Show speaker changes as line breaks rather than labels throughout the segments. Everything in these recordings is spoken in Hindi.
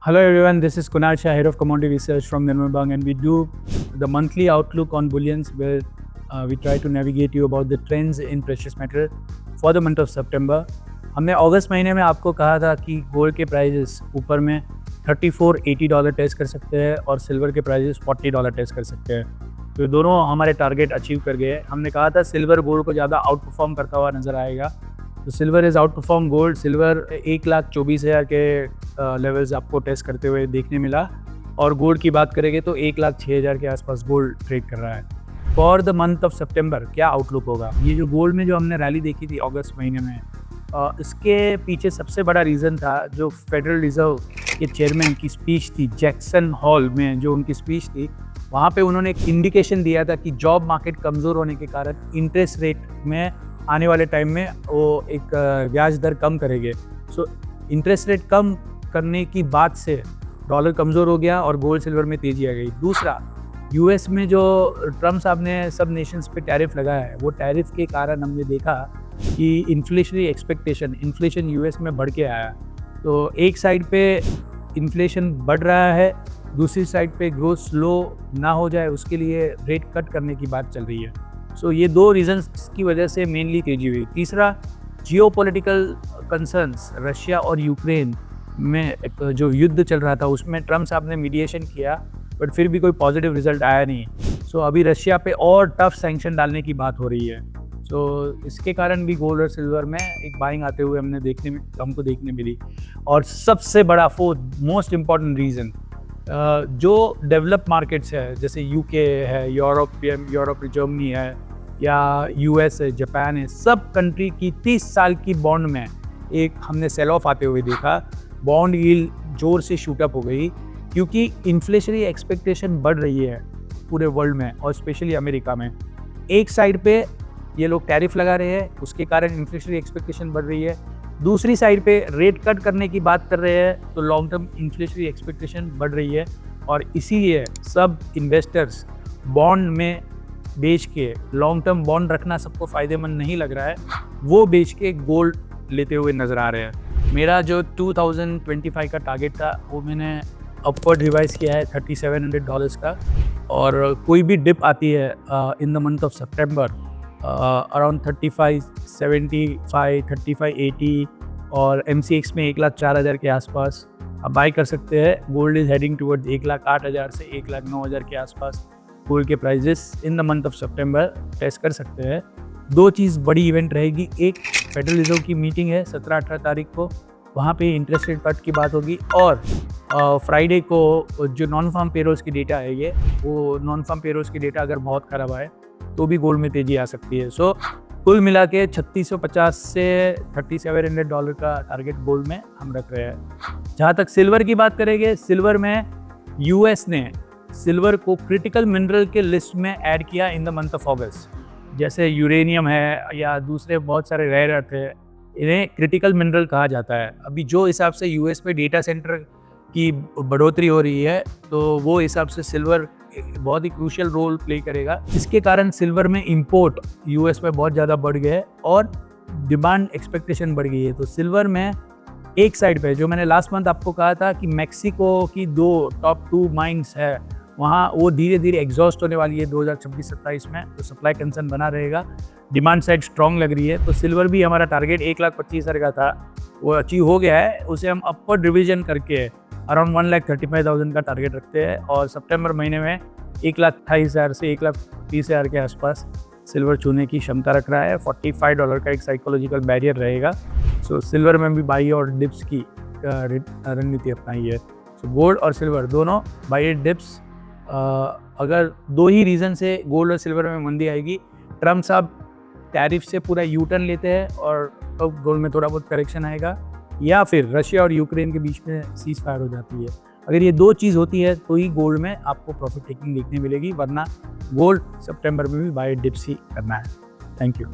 Hello everyone, this is Kunal Shah, Head of Commodity Research from Nirmal Bang, and we do the monthly outlook on bullions where we try to navigate you about the trends in precious metal for the month of September. हमने अगस्त महीने में आपको कहा था कि गोल्ड के प्राइजेस ऊपर में $34-80 टेस्ट कर सकते हैं और सिल्वर के प्राइजेस $40 टेस्ट कर सकते हैं। तो दोनों हमारे टारगेट अचीव कर गए। हमने कहा था सिल्वर गोल्ड को ज़्यादा आउट परफॉर्म करता हुआ नज़र आएगा, तो silver is out perform gold. Silver 1,24,000 के लेवल्स आपको टेस्ट करते हुए देखने मिला, और गोल्ड की बात करेंगे तो 1,06,000 के आसपास गोल्ड ट्रेड कर रहा है। फॉर द मंथ ऑफ सितंबर क्या आउटलुक होगा? ये जो गोल्ड में जो हमने रैली देखी थी अगस्त महीने में, इसके पीछे सबसे बड़ा रीज़न था जो फेडरल रिजर्व के चेयरमैन की स्पीच थी जैक्सन हॉल में। जो उनकी स्पीच थी वहाँ पे उन्होंने एक इंडिकेशन दिया था कि जॉब मार्केट कमज़ोर होने के कारण इंटरेस्ट रेट में आने वाले टाइम में वो एक ब्याज दर कम करेंगे। सो इंटरेस्ट रेट कम करने की बात से डॉलर कमज़ोर हो गया और गोल्ड सिल्वर में तेज़ी आ गई। दूसरा, यूएस में जो ट्रम्प साहब ने सब नेशंस पे टैरिफ लगाया है, वो टैरिफ के कारण हमने देखा कि इन्फ्लेशनरी एक्सपेक्टेशन, इन्फ्लेशन यूएस में बढ़ के आया। तो एक साइड पे इन्फ्लेशन बढ़ रहा है, दूसरी साइड पे ग्रोथ स्लो ना हो जाए उसके लिए रेट कट करने की बात चल रही है। सो ये दो रीजंस की वजह से मेनली तेजी हुई। तीसरा, जियोपॉलिटिकल कंसर्न्स, रशिया और यूक्रेन में जो युद्ध चल रहा था उसमें ट्रम्प साहब ने मीडिएशन किया, बट फिर भी कोई पॉजिटिव रिजल्ट आया नहीं। सो अभी रशिया पे और टफ सैंक्शन डालने की बात हो रही है। सो इसके कारण भी गोल्ड और सिल्वर में एक बाइंग आते हुए हमको देखने मिली। और सबसे बड़ा फोर्थ मोस्ट इम्पॉर्टेंट रीज़न, जो डेवलप मार्केट्स है जैसे यूके है, यूरोप जर्मनी है, या यूएस है, जापान है, सब कंट्री की 30 साल की बॉन्ड में एक हमने सेल ऑफ आते हुए देखा। बॉन्ड यील्ड जोर से शूटअप हो गई क्योंकि इन्फ्लेशनरी एक्सपेक्टेशन बढ़ रही है पूरे वर्ल्ड में और स्पेशली अमेरिका में। एक साइड पे ये लोग टैरिफ लगा रहे हैं, उसके कारण इन्फ्लेशनरी एक्सपेक्टेशन बढ़ रही है। दूसरी साइड पे रेट कट करने की बात कर रहे हैं, तो लॉन्ग टर्म इन्फ्लेशनरी एक्सपेक्टेशन बढ़ रही है, और इसीलिए सब इन्वेस्टर्स बॉन्ड में बेच के, लॉन्ग टर्म बॉन्ड रखना सबको फ़ायदेमंद नहीं लग रहा है, वो बेच के गोल्ड लेते हुए नज़र आ रहे हैं। मेरा जो 2025 का टारगेट था वो मैंने अपवर्ड रिवाइज़ किया है $3,700 का, और कोई भी डिप आती है इन the month of September around 3575, 3580, और MCX में 1,04,000 के आसपास आप बाई कर सकते हैं। गोल्ड इज़ हेडिंग टुवर्ड्स 1,08,000 से 1,09,000 के आसपास गोल्ड के prices in the month of September test कर सकते हैं। दो चीज़ बड़ी इवेंट रहेगी, एक फेडरल रिजर्व की मीटिंग है 17-18 तारीख को, वहाँ पे इंटरेस्ट रेट कट की बात होगी, और फ्राइडे को जो नॉन फार्म पेरोल्स की डेटा है, ये वो नॉन फार्म पेरोल्स की डेटा अगर बहुत ख़राब आए तो भी गोल्ड में तेज़ी आ सकती है। सो कुल मिला के 3650 से $3,700 का टारगेट गोल्ड में हम रख रहे हैं। जहाँ तक सिल्वर की बात करेंगे, सिल्वर में यूएस ने सिल्वर को क्रिटिकल मिनरल के लिस्ट में ऐड किया इन द मंथ ऑफ अगस्त। जैसे यूरेनियम है या दूसरे बहुत सारे रेयर अर्थ है, इन्हें क्रिटिकल मिनरल कहा जाता है। अभी जो हिसाब से यूएस में डेटा सेंटर की बढ़ोतरी हो रही है, तो वो हिसाब से सिल्वर बहुत ही क्रूशियल रोल प्ले करेगा। इसके कारण सिल्वर में इंपोर्ट यूएस में बहुत ज़्यादा बढ़ गया है और डिमांड एक्सपेक्टेशन बढ़ गई है। तो सिल्वर में एक साइड पे जो मैंने लास्ट मंथ आपको कहा था कि मैक्सिको की 2 टॉप 2 माइंस है, वहाँ वो धीरे धीरे एग्जॉस्ट होने वाली है 2026-27 में, तो सप्लाई कंसर्न बना रहेगा। डिमांड साइड स्ट्रॉन्ग लग रही है, तो सिल्वर भी हमारा टारगेट 1,25,000 का था, वो अचीव हो गया है। उसे हम अपवर्ड रिविजन करके अराउंड 1,35,000 का टारगेट रखते हैं, और सितंबर महीने में 1,28,000 से 1,30,000 के आसपास सिल्वर छूने की क्षमता रख रहा है। $45 का एक साइकोलॉजिकल बैरियर रहेगा। सो सिल्वर में भी बाई और डिप्स की रणनीति अपनाई है। सो गोल्ड और सिल्वर दोनों बाई डिप्स। अगर दो ही रीज़न से गोल्ड और सिल्वर में मंदी आएगी, ट्रम्प साहब टैरिफ से पूरा यू टर्न लेते हैं और अब गोल्ड में थोड़ा बहुत करेक्शन आएगा, या फिर रशिया और यूक्रेन के बीच में सीज फायर हो जाती है। अगर ये दो चीज़ होती है तो ही गोल्ड में आपको प्रॉफिट टेकिंग देखने मिलेगी, वरना गोल्ड सितंबर में भी बाय डिप्स ही करना है। Thank you.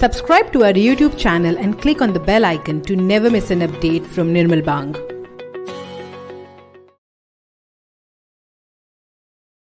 Subscribe to our YouTube channel and click on the bell icon to never miss an update from Nirmal Bang.